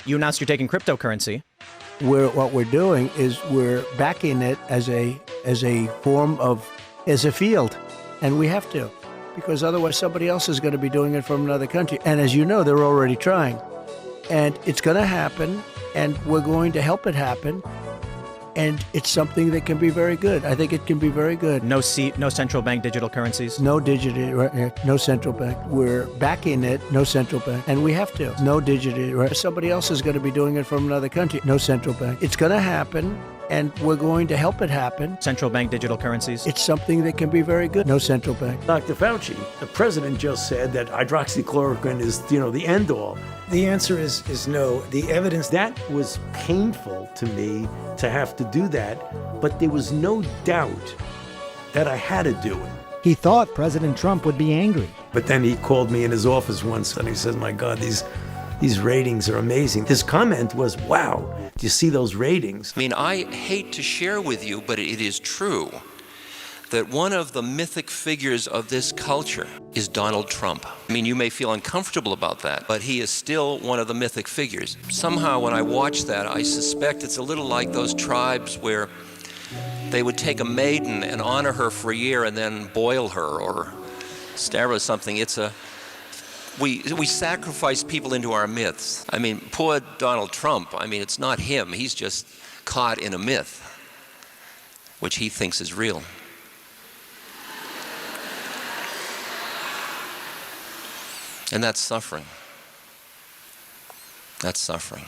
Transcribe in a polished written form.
You announced you're taking cryptocurrency. What we're doing is we're backing it as a form of, as a field, and we have to, because otherwise somebody else is going to be doing it from another country. And as you know, they're already trying, and it's going to happen, and we're going to help it happen. And it's something that can be very good. I think it can be very good. No central bank digital currencies. No no central bank. We're backing it, no central bank. And we have to. No digital, somebody else is going to be doing it from another country. No central bank. It's going to happen, and we're going to help it happen. Central bank digital currencies. It's something that can be very good. No central bank. Dr. Fauci, the president just said that hydroxychloroquine is, the end all. The answer is no. The evidence That was painful to me to have to do that, but there was no doubt that I had to do it. He thought President Trump would be angry. But then he called me in his office once and he says, my God, these ratings are amazing. His comment was, wow, do you see those ratings? I mean, I hate to share with you, but it is true that one of the mythic figures of this culture is Donald Trump. I mean, you may feel uncomfortable about that, but he is still one of the mythic figures. Somehow when I watch that, I suspect it's a little like those tribes where they would take a maiden and honor her for a year and then boil her or stab her or something. We sacrifice people into our myths. I mean, poor Donald Trump, it's not him. He's just caught in a myth, which he thinks is real. And that's suffering. That's suffering.